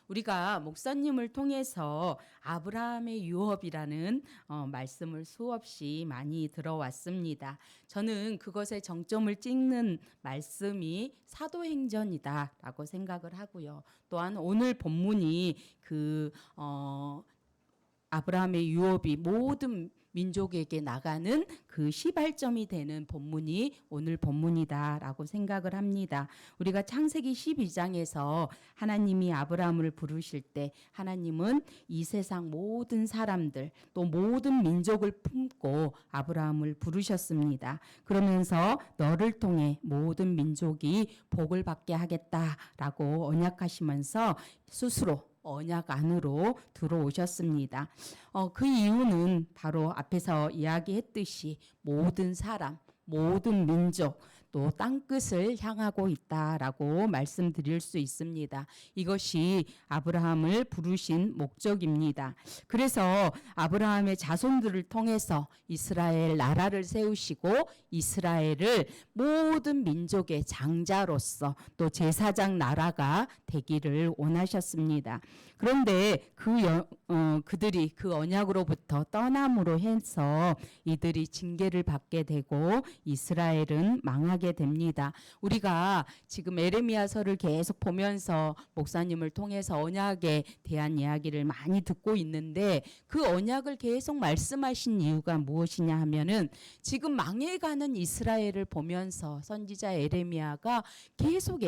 우리가 목사님을 통해서 아브라함의 유업이라는 말씀을 수없이 많이 들어왔습니다. 저는 그것의 정점을 찍는 말씀이 사도행전이다라고 생각을 하고요. 또한 오늘 본문이 아브라함의 유업이 모든 민족에게 나가는 그 시발점이 되는 본문이 오늘 본문이다라고 생각을 합니다. 우리가 창세기 12장에서 하나님이 아브라함을 부르실 때 하나님은 이 세상 모든 사람들 또 모든 민족을 품고 아브라함을 부르셨습니다. 그러면서 너를 통해 모든 민족이 복을 받게 하겠다라고 언약하시면서 스스로 언약 안으로 들어오셨습니다. 그 이유는 바로 앞에서 이야기했듯이 모든 사람, 모든 민족, 또 땅끝을 향하고 있다라고 말씀드릴 수 있습니다. 이것이 아브라함을 부르신 목적입니다. 그래서 아브라함의 자손들을 통해서 이스라엘 나라를 세우시고 이스라엘을 모든 민족의 장자로서 또 제사장 나라가 되기를 원하셨습니다. 그런데 그들이 그 언약으로부터 떠남으로 해서 이들이 징계를 받게 되고 이스라엘은 망하게 됩니다. 우리가 지금 에레미야서를 계속 보면서 목사님을 통해서 언약에 대한 이야기를 많이 듣고 있는데 그 언약을 계속 말씀하신 이유가 무엇이냐 하면은 지금 망해가는 이스라엘을 보면서 선지자 에레미야가 계속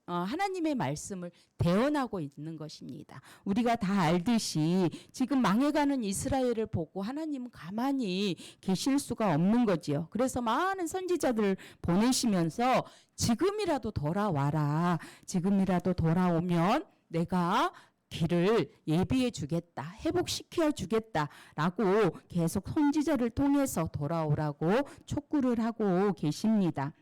하나님의 말씀을 대언하고 있는 것입니다. 우리가 다 알듯이 지금 망해가는 이스라엘을 보고 하나님은 가만히 계실 수가 없는 거지요. 그래서 많은 선지자들을 보내시면서 지금이라도 돌아와라. 지금이라도 돌아오면 내가 길을 예비해 주겠다. 회복시켜 주겠다라고 계속 선지자를 통해서 돌아오라고 촉구를 하고 계십니다.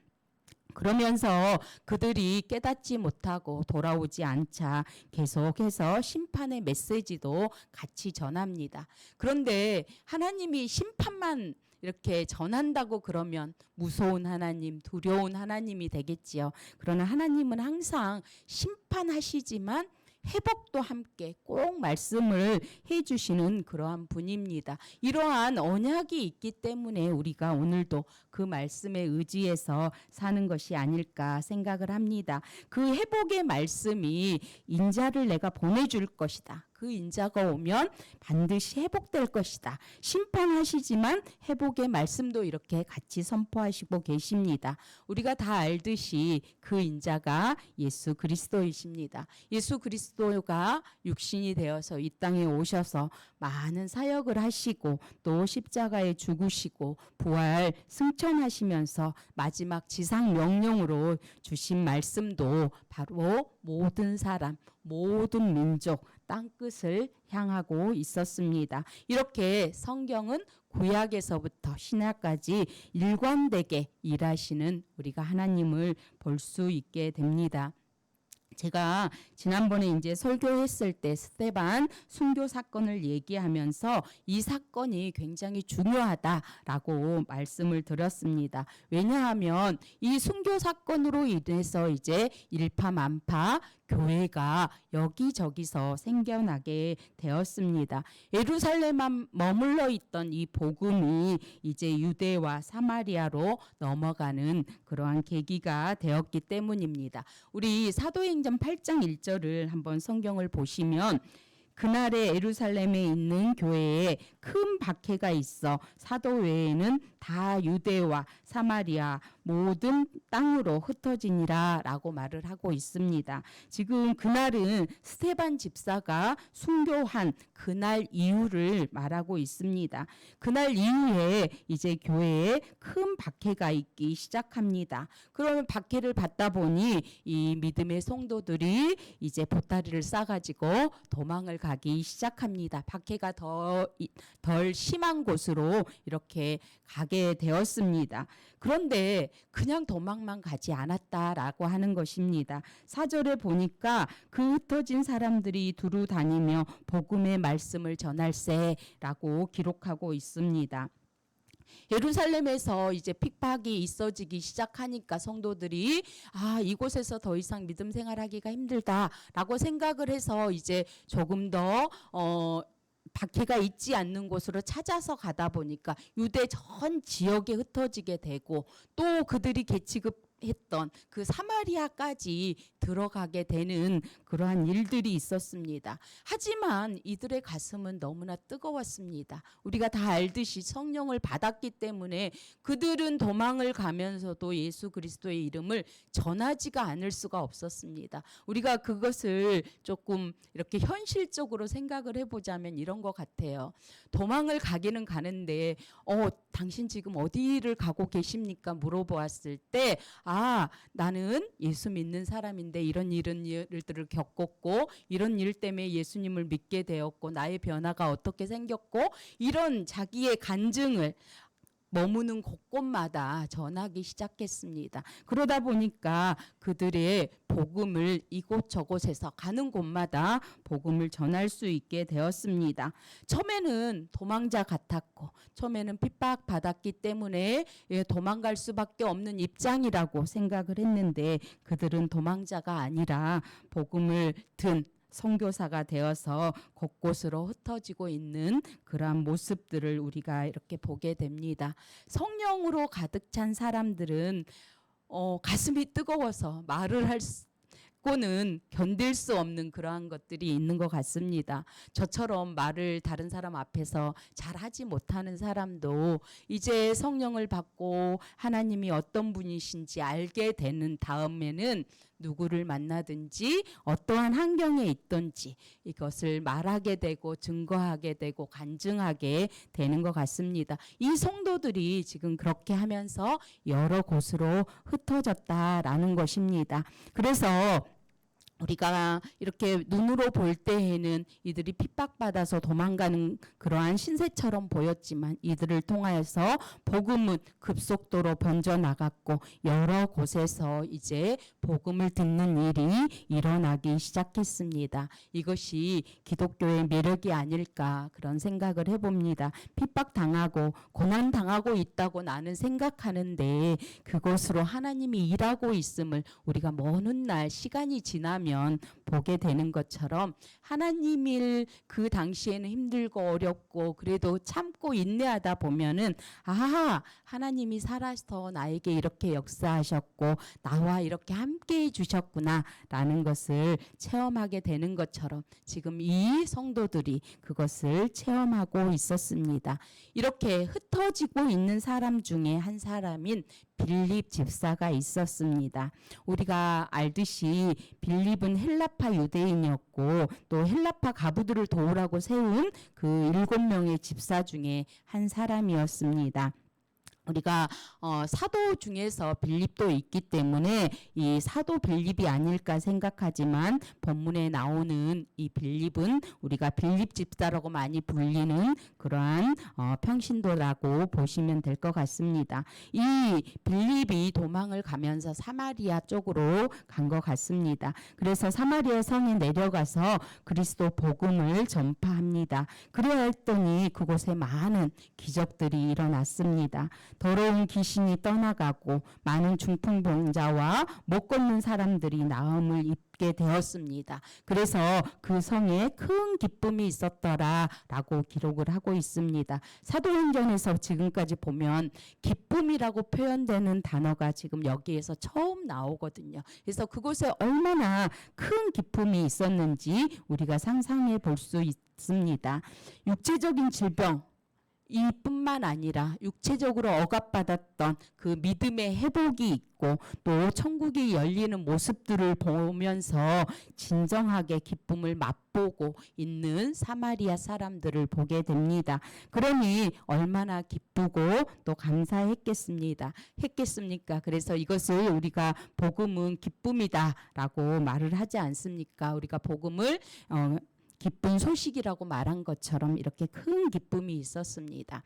그러면서 그들이 깨닫지 못하고 돌아오지 않자 계속해서 심판의 메시지도 같이 전합니다. 그런데 하나님이 심판만 이렇게 전한다고 그러면 무서운 하나님, 두려운 하나님이 되겠지요. 그러나 하나님은 항상 심판하시지만 회복도 함께 꼭 말씀을 해주시는 그러한 분입니다. 이러한 언약이 있기 때문에 우리가 오늘도 그 말씀에 의지해서 사는 것이 아닐까 생각을 합니다. 그 회복의 말씀이 인자를 내가 보내줄 것이다. 그 인자가 오면 반드시 회복될 것이다. 심판하시지만 회복의 말씀도 이렇게 같이 선포하시고 계십니다. 우리가 다 알듯이 그 인자가 예수 그리스도이십니다. 예수 그리스도가 육신이 되어서 이 땅에 오셔서 많은 사역을 하시고 또 십자가에 죽으시고 부활 승천하시면서 마지막 지상 명령으로 주신 말씀도 바로 모든 사람, 모든 민족, 땅끝을 향하고 있었습니다. 이렇게 성경은 구약에서부터 신약까지 일관되게 일하시는 우리가 하나님을 볼 수 있게 됩니다. 제가 지난번에 이제 설교했을 때 스데반 순교 사건을 얘기하면서 이 사건이 굉장히 중요하다라고 말씀을 드렸습니다. 왜냐하면 이 순교 사건으로 인해서 이제 일파만파 교회가 여기저기서 생겨나게 되었습니다. 예루살렘만 머물러 있던 이 복음이 이제 유대와 사마리아로 넘어가는 그러한 계기가 되었기 때문입니다. 우리 사도행전 8장 1절을 한번 성경을 보시면 그날에 예루살렘에 있는 교회에 큰 박해가 있어 사도 외에는 다 유대와 사마리아 모든 땅으로 흩어지니라 라고 말을 하고 있습니다. 지금 그날은 스데반 집사가 순교한 그날 이후를 말하고 있습니다. 그날 이후에 이제 교회에 큰 박해가 있기 시작합니다. 그러면 박해를 받다 보니 이 믿음의 성도들이 이제 보따리를 싸가지고 도망을 가기 시작합니다. 박해가 덜 심한 곳으로 이렇게 가게 되었습니다. 그런데 그냥 도망만 가지 않았다라고 하는 것입니다. 4절에 보니까 그 흩어진 사람들이 두루 다니며 복음의 말씀을 전할세라고 기록하고 있습니다. 예루살렘에서 이제 핍박이 있어지기 시작하니까 성도들이 이곳에서 더 이상 믿음 생활하기가 힘들다라고 생각을 해서 이제 조금 더 박해가 있지 않는 곳으로 찾아서 가다 보니까 유대 전 지역에 흩어지게 되고 또 그들이 계치급했던 그 사마리아까지 들어가게 되는 그러한 일들이 있었습니다. 하지만 이들의 가슴은 너무나 뜨거웠습니다. 우리가 다 알듯이 성령을 받았기 때문에 그들은 도망을 가면서도 예수 그리스도의 이름을 전하지가 않을 수가 없었습니다. 우리가 그것을 조금 이렇게 현실적으로 생각을 해보자면 이런 것 같아요. 도망을 가기는 가는데 당신 지금 어디를 가고 계십니까? 물어보았을 때 나는 예수 믿는 사람인데 이런 일들을 겪었고 이런 일 때문에 예수님을 믿게 되었고 나의 변화가 어떻게 생겼고 이런 자기의 간증을 머무는 곳곳마다 전하기 시작했습니다. 그러다 보니까 그들의 복음을 이곳저곳에서 가는 곳마다 복음을 전할 수 있게 되었습니다. 처음에는 도망자 같았고 처음에는 핍박받았기 때문에 도망갈 수밖에 없는 입장이라고 생각을 했는데 그들은 도망자가 아니라 복음을 든 선교사가 되어서 곳곳으로 흩어지고 있는 그러한 모습들을 우리가 이렇게 보게 됩니다. 성령으로 가득 찬 사람들은 가슴이 뜨거워서 말을 고는 견딜 수 없는 그러한 것들이 있는 것 같습니다. 저처럼 말을 다른 사람 앞에서 잘 하지 못하는 사람도 이제 성령을 받고 하나님이 어떤 분이신지 알게 되는 다음에는 누구를 만나든지 어떠한 환경에 있든지 이것을 말하게 되고 증거하게 되고 간증하게 되는 것 같습니다. 이 성도들이 지금 그렇게 하면서 여러 곳으로 흩어졌다라는 것입니다. 그래서 우리가 이렇게 눈으로 볼 때에는 이들이 핍박받아서 도망가는 그러한 신세처럼 보였지만 이들을 통하여서 복음은 급속도로 번져나갔고 여러 곳에서 이제 복음을 듣는 일이 일어나기 시작했습니다. 이것이 기독교의 매력이 아닐까 그런 생각을 해봅니다. 핍박당하고 고난당하고 있다고 나는 생각하는데 그것으로 하나님이 일하고 있음을 우리가 먼 훗날 시간이 지나면 보게 되는 것처럼 하나님일 그 당시에는 힘들고 어렵고 그래도 참고 인내하다 보면은 하나님이 살아서 나에게 이렇게 역사하셨고 나와 이렇게 함께 해주셨구나 라는 것을 체험하게 되는 것처럼 지금 이 성도들이 그것을 체험하고 있었습니다. 이렇게 흩어지고 있는 사람 중에 한 사람인 빌립 집사가 있었습니다. 우리가 알듯이 빌립은 헬라파 유대인이었고 또 헬라파 가부들을 도우라고 세운 그 7명의 집사 중에 한 사람이었습니다. 우리가 사도 중에서 빌립도 있기 때문에 이 사도 빌립이 아닐까 생각하지만 본문에 나오는 이 빌립은 우리가 빌립 집사라고 많이 불리는 그러한 평신도라고 보시면 될 것 같습니다. 이 빌립이 도망을 가면서 사마리아 쪽으로 간 것 같습니다. 그래서 사마리아 성에 내려가서 그리스도 복음을 전파합니다. 그래야 했더니 그곳에 많은 기적들이 일어났습니다. 더러운 귀신이 떠나가고 많은 중풍병자와 못 걷는 사람들이 나음을 입게 되었습니다. 그래서 그 성에 큰 기쁨이 있었더라라고 기록을 하고 있습니다. 사도행전에서 지금까지 보면 기쁨이라고 표현되는 단어가 지금 여기에서 처음 나오거든요. 그래서 그곳에 얼마나 큰 기쁨이 있었는지 우리가 상상해 볼 수 있습니다. 육체적인 질병 이뿐만 아니라 육체적으로 억압받았던 그 믿음의 회복이 있고 또 천국이 열리는 모습들을 보면서 진정하게 기쁨을 맛보고 있는 사마리아 사람들을 보게 됩니다. 그러니 얼마나 기쁘고 또 감사했겠습니까? 그래서 이것을 우리가 복음은 기쁨이다라고 말을 하지 않습니까? 우리가 복음을 기쁜 소식이라고 말한 것처럼 이렇게 큰 기쁨이 있었습니다.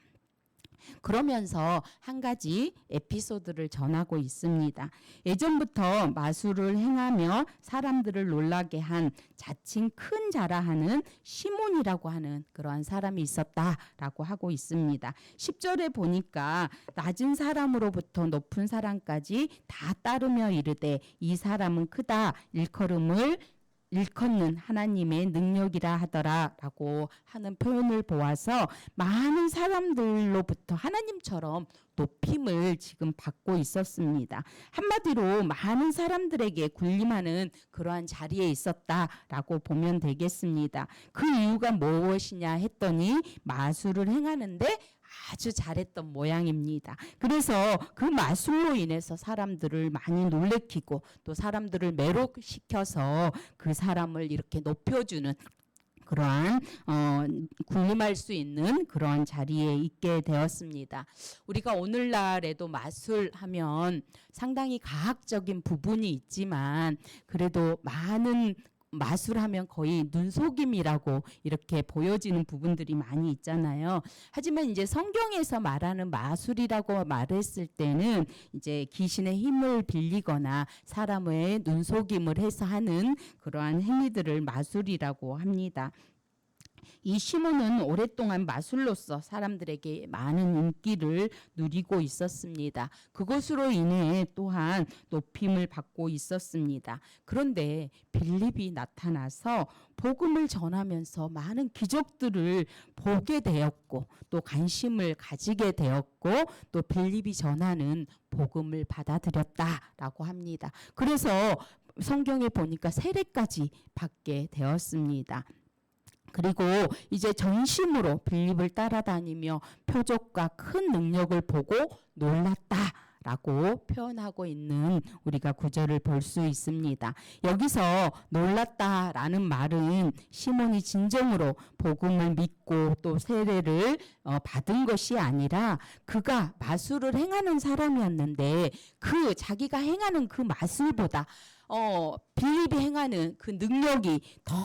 그러면서 한 가지 에피소드를 전하고 있습니다. 예전부터 마술을 행하며 사람들을 놀라게 한 자칭 큰 자라하는 시몬이라고 하는 그러한 사람이 있었다라고 하고 있습니다. 10절에 보니까 낮은 사람으로부터 높은 사람까지 다 따르며 이르되 이 사람은 크다 일컫는 하나님의 능력이라 하더라라고 하는 표현을 보아서 많은 사람들로부터 하나님처럼 높임을 지금 받고 있었습니다. 한마디로 많은 사람들에게 군림하는 그러한 자리에 있었다라고 보면 되겠습니다. 그 이유가 무엇이냐 했더니 마술을 행하는데 아주 잘했던 모양입니다. 그래서 그 마술로 인해서 사람들을 많이 놀래키고 또 사람들을 매료시켜서 그 사람을 이렇게 높여주는 그러한 군림할 수 있는 그러한 자리에 있게 되었습니다. 우리가 오늘날에도 마술하면 상당히 가학적인 부분이 있지만 그래도 많은 마술하면 거의 눈속임이라고 이렇게 보여지는 부분들이 많이 있잖아요. 하지만 이제 성경에서 말하는 마술이라고 말했을 때는 이제 귀신의 힘을 빌리거나 사람의 눈속임을 해서 하는 그러한 행위들을 마술이라고 합니다. 이 시몬은 오랫동안 마술로서 사람들에게 많은 인기를 누리고 있었습니다. 그것으로 인해 또한 높임을 받고 있었습니다. 그런데 빌립이 나타나서 복음을 전하면서 많은 기적들을 보게 되었고 또 관심을 가지게 되었고 또 빌립이 전하는 복음을 받아들였다라고 합니다. 그래서 성경에 보니까 세례까지 받게 되었습니다. 그리고 이제 전심으로 빌립을 따라다니며 표적과 큰 능력을 보고 놀랐다라고 표현하고 있는 우리가 구절을 볼 수 있습니다. 여기서 놀랐다라는 말은 시몬이 진정으로 복음을 믿고 또 세례를 받은 것이 아니라 그가 마술을 행하는 사람이었는데 그 자기가 행하는 그 마술보다 빌립이 행하는 그 능력이 더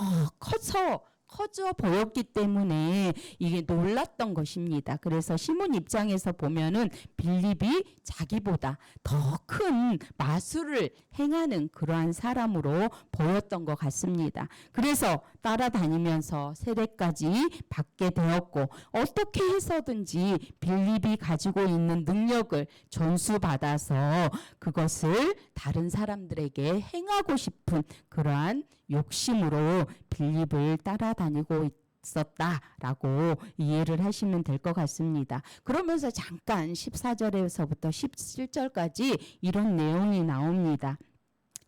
커져 보였기 때문에 이게 놀랐던 것입니다. 그래서 시몬 입장에서 보면은 빌립이 자기보다 더 큰 마술을 행하는 그러한 사람으로 보였던 것 같습니다. 그래서 따라다니면서 세례까지 받게 되었고 어떻게 해서든지 빌립이 가지고 있는 능력을 전수받아서 그것을 다른 사람들에게 행하고 싶은 그러한 욕심으로 빌립을 따라다니고 있었다라고 이해를 하시면 될 것 같습니다. 그러면서 잠깐 14절에서부터 17절까지 이런 내용이 나옵니다.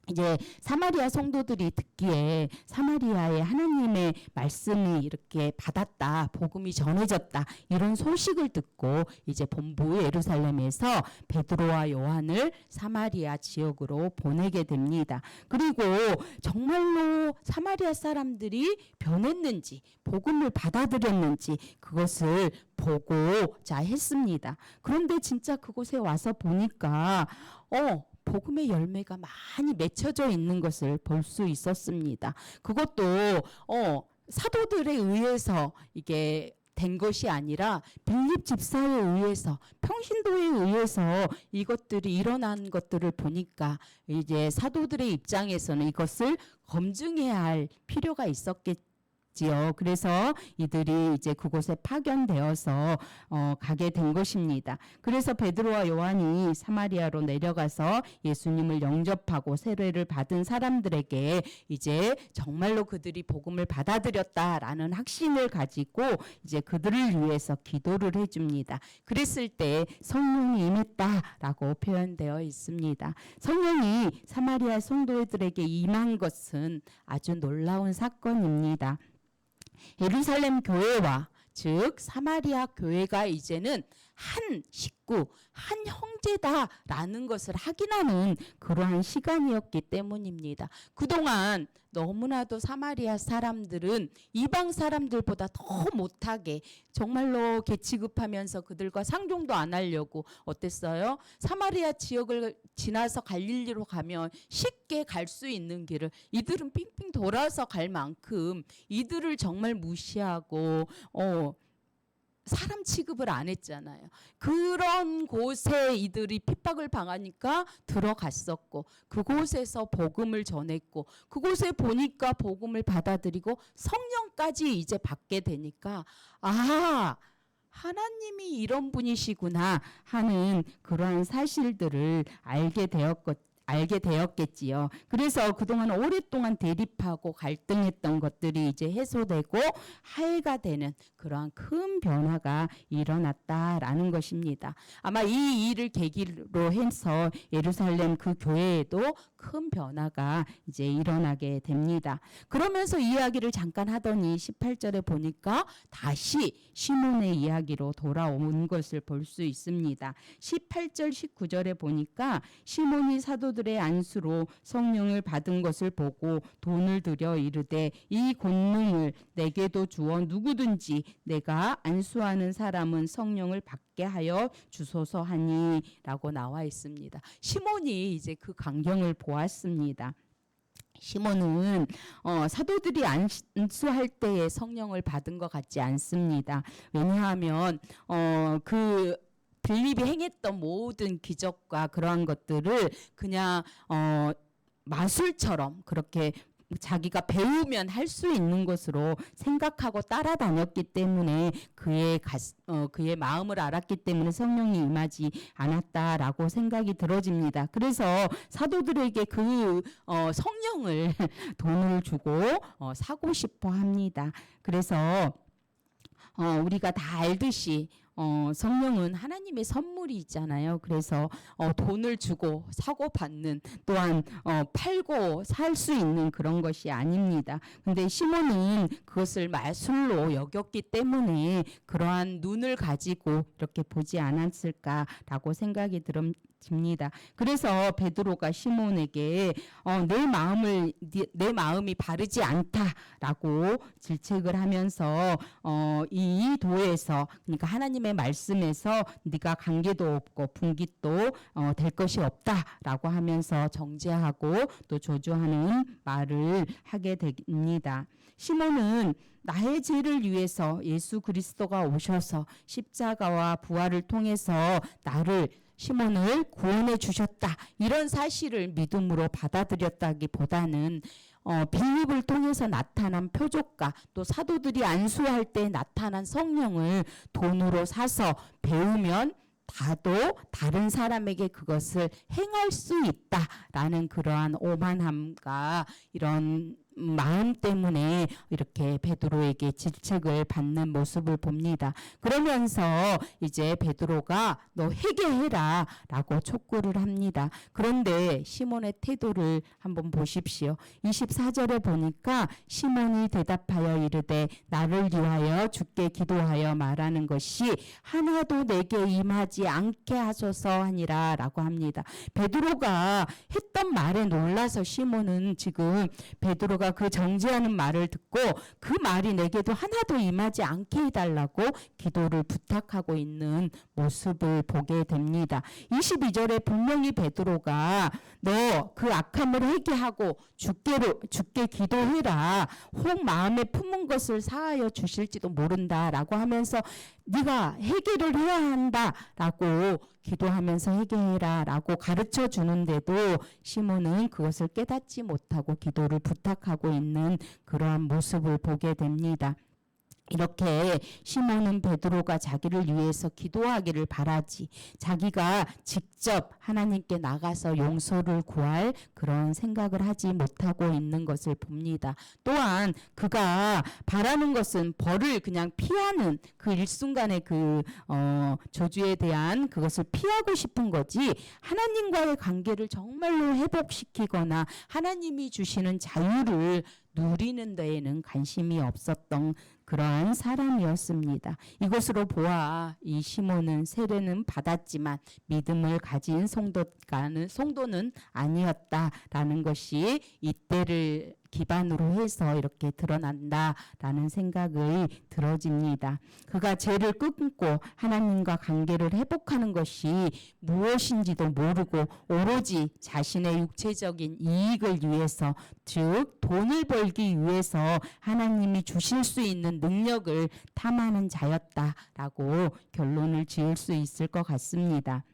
이제 사마리아 성도들이 듣기에 사마리아에 하나님의 말씀이 이렇게 받았다, 복음이 전해졌다 이런 소식을 듣고 이제 본부 예루살렘에서 베드로와 요한을 사마리아 지역으로 보내게 됩니다. 그리고 정말로 사마리아 사람들이 변했는지 복음을 받아들였는지 그것을 보고자 했습니다. 그런데 진짜 그곳에 와서 보니까 복음의 열매가 많이 맺혀져 있는 것을 볼 수 있었습니다. 그것도 사도들에 의해서 이게 된 것이 아니라 빌립 집사에 의해서 평신도에 의해서 이것들이 일어난 것들을 보니까 이제 사도들의 입장에서는 이것을 검증해야 할 필요가 있었겠죠. 그래서 이들이 이제 그곳에 파견되어서 가게 된 것입니다. 그래서 베드로와 요한이 사마리아로 내려가서 예수님을 영접하고 세례를 받은 사람들에게 이제 정말로 그들이 복음을 받아들였다라는 확신을 가지고 이제 그들을 위해서 기도를 해줍니다. 그랬을 때 성령이 임했다라고 표현되어 있습니다. 성령이 사마리아 성도들에게 임한 것은 아주 놀라운 사건입니다. 예루살렘 교회와 즉 사마리아 교회가 이제는 한 식구, 한 형제다라는 것을 확인하는 그러한 시간이었기 때문입니다. 그동안 너무나도 사마리아 사람들은 이방 사람들보다 더 못하게 정말로 개취급하면서 그들과 상종도 안 하려고 어땠어요? 사마리아 지역을 지나서 갈릴리로 가면 쉽게 갈 수 있는 길을 이들은 삥삥 돌아서 갈 만큼 이들을 정말 무시하고 사람 취급을 안 했잖아요. 그런 곳에 이들이 핍박을 당하니까 들어갔었고 그곳에서 복음을 전했고 그곳에 보니까 복음을 받아들이고 성령까지 이제 받게 되니까 아, 하나님이 이런 분이시구나 하는 그러한 사실들을 알게 되었겠지요. 그래서 그동안 오랫동안 대립하고 갈등했던 것들이 이제 해소되고 화해가 되는 그러한 큰 변화가 일어났다라는 것입니다. 아마 이 일을 계기로 해서 예루살렘 그 교회에도 큰 변화가 이제 일어나게 됩니다. 그러면서 이야기를 잠깐 하더니 18절에 보니까 다시 시몬의 이야기로 돌아온 것을 볼 수 있습니다. 18절 19절에 보니까 시몬이 사도들의 안수로 성령을 받은 것을 보고 돈을 들여 이르되 이 권능을 내게도 주어 누구든지 내가 안수하는 사람은 성령을 받게 하여 주소서 하니라고 나와 있습니다. 시몬이 이제 그 광경을 보았습니다. 시몬은 사도들이 안수할 때에 성령을 받은 것 같지 않습니다. 왜냐하면 그 빌립이 행했던 모든 기적과 그러한 것들을 그냥 마술처럼 그렇게 자기가 배우면 할 수 있는 것으로 생각하고 따라다녔기 때문에 그의 마음을 알았기 때문에 성령이 임하지 않았다라고 생각이 들어집니다. 그래서 사도들에게 그 성령을 돈을 주고 사고 싶어 합니다. 그래서 우리가 다 알듯이 성령은 하나님의 선물이 있잖아요. 그래서 돈을 주고 사고 받는 또한 팔고 살 수 있는 그런 것이 아닙니다. 근데 시몬은 그것을 마술로 여겼기 때문에 그러한 눈을 가지고 이렇게 보지 않았을까라고 생각이 듭니다. 그래서 베드로가 시몬에게 내 마음이 바르지 않다라고 질책을 하면서 이 도에서 그러니까 하나님의 말씀에서 네가 관계도 없고 분깃도 될 것이 없다라고 하면서 정죄하고 또 저주하는 말을 하게 됩니다. 시몬은 나의 죄를 위해서 예수 그리스도가 오셔서 십자가와 부활을 통해서 시몬을 구원해 주셨다. 이런 사실을 믿음으로 받아들였다기보다는 빌립을 통해서 나타난 표적과 또 사도들이 안수할 때 나타난 성령을 돈으로 사서 배우면 다른 사람에게 그것을 행할 수 있다라는 그러한 오만함과 이런 마음 때문에 이렇게 베드로에게 질책을 받는 모습을 봅니다. 그러면서 이제 베드로가 너 회개해라 라고 촉구를 합니다. 그런데 시몬의 태도를 한번 보십시오. 24절에 보니까 시몬이 대답하여 이르되 나를 위하여 주께 기도하여 말하는 것이 하나도 내게 임하지 않게 하소서 하니라 라고 합니다. 베드로가 했던 말에 놀라서 시몬은 지금 베드로가 그 정죄하는 말을 듣고 그 말이 내게도 하나도 임하지 않게 해달라고 기도를 부탁하고 있는 모습을 보게 됩니다. 22절에 분명히 베드로가 너 그 악함을 회개하고 주께 기도해라. 혹 마음에 품은 것을 사하여 주실지도 모른다라고 하면서 네가 회개를 해야 한다라고 기도하면서 회개해라라고 가르쳐 주는데도 시몬은 그것을 깨닫지 못하고 기도를 부탁하고 있는 그러한 모습을 보게 됩니다. 이렇게 시몬은 베드로가 자기를 위해서 기도하기를 바라지 자기가 직접 하나님께 나가서 용서를 구할 그런 생각을 하지 못하고 있는 것을 봅니다. 또한 그가 바라는 것은 벌을 그냥 피하는 그 일순간의 그 저주에 대한 그것을 피하고 싶은 거지 하나님과의 관계를 정말로 회복시키거나 하나님이 주시는 자유를 누리는 데에는 관심이 없었던 그러한 사람이었습니다. 이것으로 보아 이 시몬은 세례는 받았지만 믿음을 가진 성도는 아니었다라는 것이 이때를 기반으로 해서 이렇게 드러난다라는 생각이 들어집니다. 그가 죄를 끊고 하나님과 관계를 회복하는 것이 무엇인지도 모르고 오로지 자신의 육체적인 이익을 위해서, 즉 돈을 벌기 위해서 하나님이 주실 수 있는 능력을 탐하는 자였다라고 결론을 지을 수 있을 것 같습니다.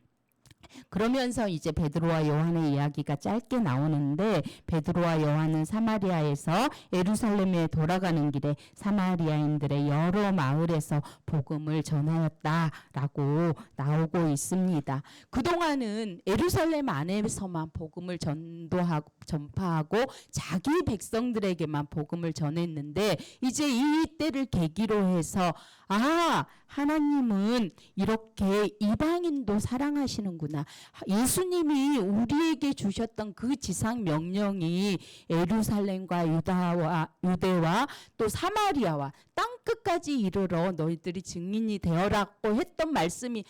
그러면서 이제 베드로와 요한의 이야기가 짧게 나오는데, 베드로와 요한은 사마리아에서 예루살렘에 돌아가는 길에 사마리아인들의 여러 마을에서 복음을 전하였다라고 나오고 있습니다. 그동안은 예루살렘 안에서만 복음을 전파하고 자기 백성들에게만 복음을 전했는데, 이제 이 때를 계기로 해서 하나님은 이렇게 이방인도 사랑하시는구나. 예수님이 우리에게 주셨던 그 지상 명령이 예루살렘과 유대와 또 사마리아와 땅끝까지 이르러 너희들이 증인이 되어라고 했던 말씀이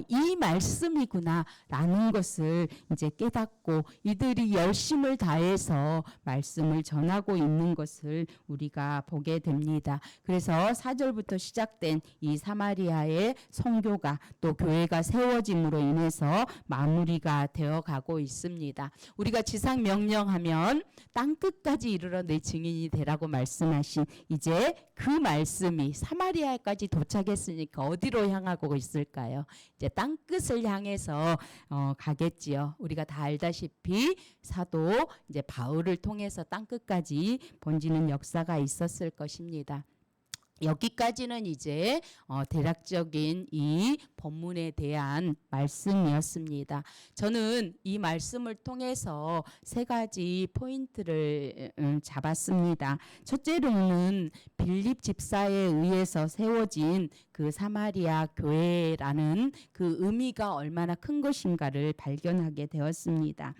이 말씀이구나 라는 것을 이제 깨닫고 이들이 열심을 다해서 말씀을 전하고 있는 것을 우리가 보게 됩니다. 그래서 4절부터 시작된 이 사마리아의 선교가 또 교회가 세워짐으로 인해서 마무리가 되어가고 있습니다. 우리가 지상 명령하면 땅끝까지 이르러 내 증인이 되라고 말씀하신 이제 그 말씀이 사마리아까지 도착했으니까 어디로 향하고 있을까요? 이제 땅끝을 향해서 가겠지요. 우리가 다 알다시피 사도 이제 바울을 통해서 땅끝까지 번지는 역사가 있었을 것입니다. 여기까지는 이제 대략적인 이 본문에 대한 말씀이었습니다. 저는 이 말씀을 통해서 세 가지 포인트를 잡았습니다. 첫째로는 빌립 집사에 의해서 세워진 그 사마리아 교회라는 그 의미가 얼마나 큰 것인가를 발견하게 되었습니다.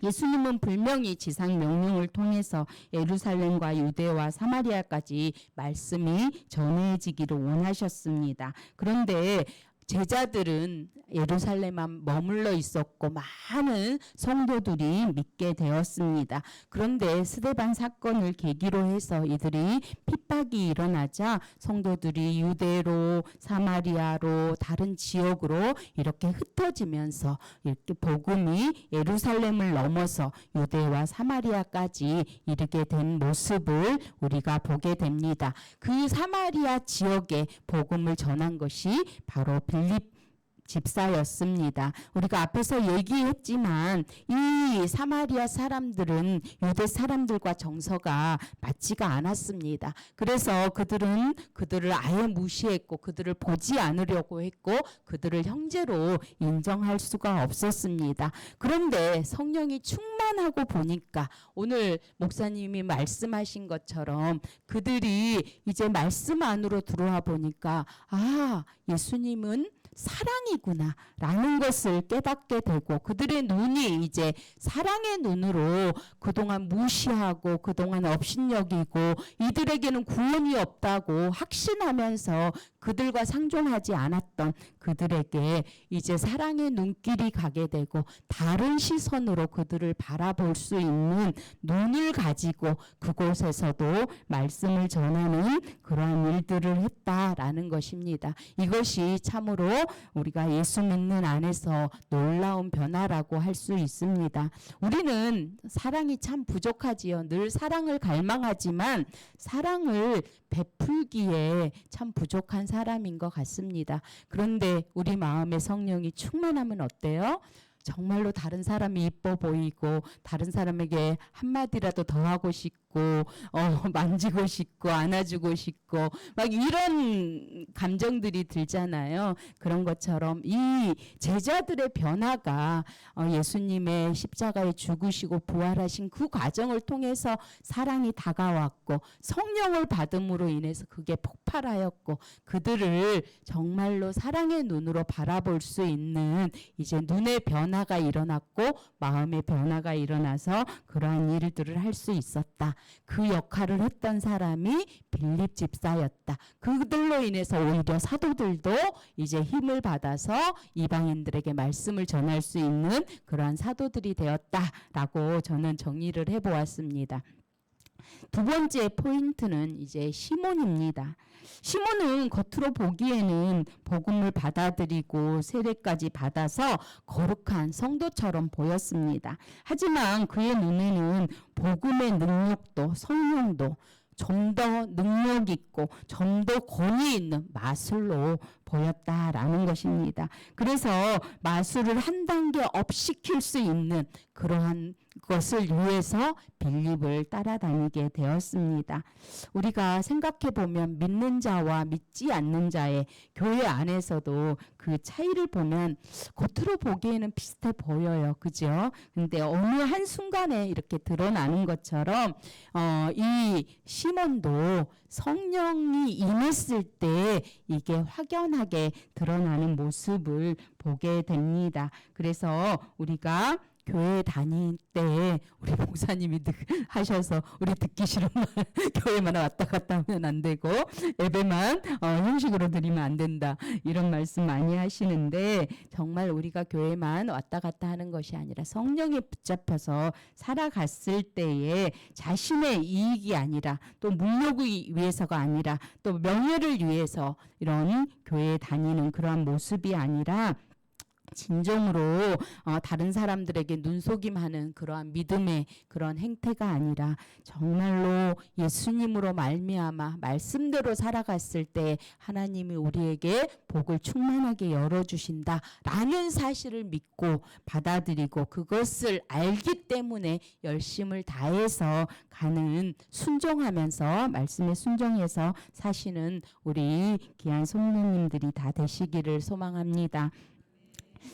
예수님은 분명히 지상 명령을 통해서 예루살렘과 유대와 사마리아까지 말씀이 전해지기를 원하셨습니다. 그런데 제자들은 예루살렘만 머물러 있었고 많은 성도들이 믿게 되었습니다. 그런데 스데반 사건을 계기로 해서 이들이 핍박이 일어나자 성도들이 유대로 사마리아로 다른 지역으로 이렇게 흩어지면서 이렇게 복음이 예루살렘을 넘어서 유대와 사마리아까지 이르게 된 모습을 우리가 보게 됩니다. 그 사마리아 지역에 복음을 전한 것이 바로 빌립 집사였습니다. 우리가 앞에서 얘기했지만 이 사마리아 사람들은 유대 사람들과 정서가 맞지가 않았습니다. 그래서 그들은 그들을 아예 무시했고 그들을 보지 않으려고 했고 그들을 형제로 인정할 수가 없었습니다. 그런데 성령이 충만하고 보니까 오늘 목사님이 말씀하신 것처럼 그들이 이제 말씀 안으로 들어와 보니까 예수님은 사랑이구나 라는 것을 깨닫게 되고 그들의 눈이 이제 사랑의 눈으로 그동안 무시하고 그동안 업신여기고 이들에게는 구원이 없다고 확신하면서 그들과 상종하지 않았던 그들에게 이제 사랑의 눈길이 가게 되고 다른 시선으로 그들을 바라볼 수 있는 눈을 가지고 그곳에서도 말씀을 전하는 그러한 일들을 했다라는 것입니다. 이것이 참으로 우리가 예수 믿는 안에서 놀라운 변화라고 할 수 있습니다. 우리는 사랑이 참 부족하지요. 늘 사랑을 갈망하지만 사랑을 베풀기에 참 부족한 사람인 것 같습니다. 그런데 우리 마음에 성령이 충만하면 어때요? 정말로 다른 사람이 이뻐 보이고 다른 사람에게 한마디라도 더 하고 싶고 만지고 싶고 안아주고 싶고 막 이런 감정들이 들잖아요. 그런 것처럼 이 제자들의 변화가 예수님의 십자가에 죽으시고 부활하신 그 과정을 통해서 사랑이 다가왔고 성령을 받음으로 인해서 그게 폭발하였고 그들을 정말로 사랑의 눈으로 바라볼 수 있는 이제 눈의 변화가 일어났고 마음의 변화가 일어나서 그러한 일들을 할 수 있었다. 그 역할을 했던 사람이 빌립 집사였다. 그들로 인해서 오히려 사도들도 이제 힘을 받아서 이방인들에게 말씀을 전할 수 있는 그러한 사도들이 되었다라고 저는 정리를 해보았습니다. 두 번째 포인트는 이제 시몬입니다. 시몬은 겉으로 보기에는 복음을 받아들이고 세례까지 받아서 거룩한 성도처럼 보였습니다. 하지만 그의 눈에는 복음의 능력도 성령도 좀 더 능력 있고 좀 더 권위 있는 마술로 보였다라는 것입니다. 그래서 마술을 한 단계 업 시킬 수 있는 그러한 것을 위해서 빌립을 따라다니게 되었습니다. 우리가 생각해 보면 믿는 자와 믿지 않는 자의 교회 안에서도 그 차이를 보면 겉으로 보기에는 비슷해 보여요. 그죠? 근데 어느 한순간에 이렇게 드러나는 것처럼 이 시몬도 성령이 임했을 때 이게 확연하게 드러나는 모습을 보게 됩니다. 그래서 우리가 교회 다닐 때 우리 목사님이 하셔서 우리 듣기 싫은 말 교회만 왔다 갔다 하면 안 되고 예배만 형식으로 드리면 안 된다 이런 말씀 많이 하시는데 정말 우리가 교회만 왔다 갔다 하는 것이 아니라 성령에 붙잡혀서 살아갔을 때에 자신의 이익이 아니라 또 물욕을 위해서가 아니라 또 명예를 위해서 이런 교회에 다니는 그러한 모습이 아니라 진정으로 다른 사람들에게 눈속임하는 그러한 믿음의 그런 행태가 아니라 정말로 예수님으로 말미암아 말씀대로 살아갔을 때 하나님이 우리에게 복을 충만하게 열어주신다라는 사실을 믿고 받아들이고 그것을 알기 때문에 열심을 다해서 가는 순종하면서 말씀에 순종해서 사시는 우리 귀한 성도님들이 다 되시기를 소망합니다.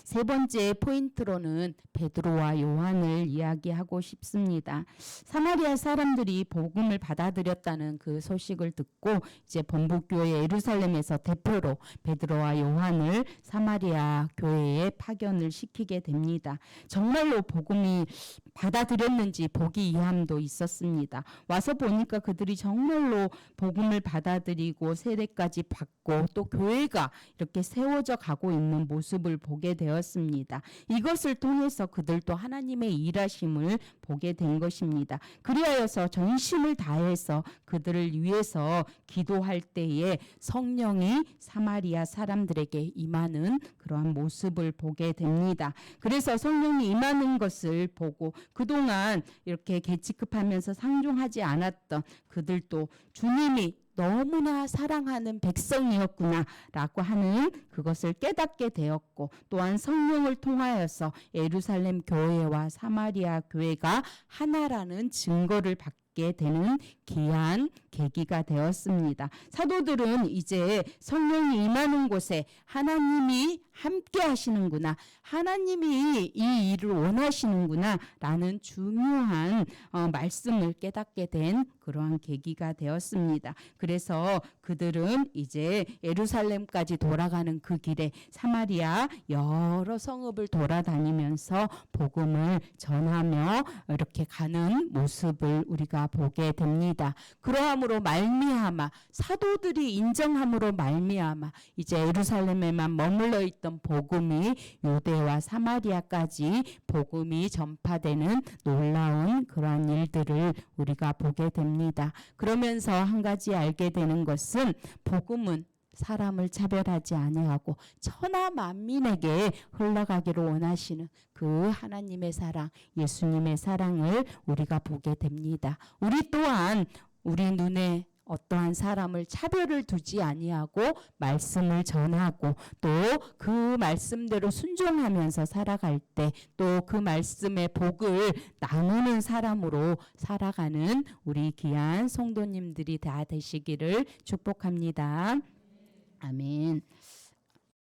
세 번째 포인트로는 베드로와 요한을 이야기하고 싶습니다. 사마리아 사람들이 복음을 받아들였다는 그 소식을 듣고 이제 본부교회 예루살렘에서 대표로 베드로와 요한을 사마리아 교회에 파견을 시키게 됩니다. 정말로 복음이 받아들였는지 보기 이함도 있었습니다. 와서 보니까 그들이 정말로 복음을 받아들이고 세례까지 받고 또 교회가 이렇게 세워져 가고 있는 모습을 보게 되었습니다. 이것을 통해서 그들도 하나님의 일하심을 보게 된 것입니다. 그리하여서 전심을 다해서 그들을 위해서 기도할 때에 성령이 사마리아 사람들에게 임하는 그러한 모습을 보게 됩니다. 그래서 성령이 임하는 것을 보고 그동안 이렇게 계치급하면서 상종하지 않았던 그들도 주님이 너무나 사랑하는 백성이었구나라고 하는 그것을 깨닫게 되었고 또한 성령을 통하여서 예루살렘 교회와 사마리아 교회가 하나라는 증거를 받게 되는 귀한 계기가 되었습니다. 사도들은 이제 성령이 임하는 곳에 하나님이 함께 하시는구나, 하나님이 이 일을 원하시는구나 라는 중요한 말씀을 깨닫게 된 그러한 계기가 되었습니다. 그래서 그들은 이제 예루살렘까지 돌아가는 그 길에 사마리아 여러 성읍을 돌아다니면서 복음을 전하며 이렇게 가는 모습을 우리가 보게 됩니다. 그러함으로 말미암아 사도들이 인정함으로 말미암아 이제 예루살렘에만 머물러 있던 복음이 유대와 사마리아까지 복음이 전파되는 놀라운 그러한 일들을 우리가 보게 됩니다. 그러면서 한 가지 알게 되는 것은 복음은 사람을 차별하지 아니하고 천하 만민에게 흘러가기를 원하시는 그 하나님의 사랑, 예수님의 사랑을 우리가 보게 됩니다. 우리 또한 우리 눈에 어떠한 사람을 차별을 두지 아니하고 말씀을 전하고 또 그 말씀대로 순종하면서 살아갈 때 또 그 말씀의 복을 나누는 사람으로 살아가는 우리 귀한 성도님들이 다 되시기를 축복합니다. 아멘.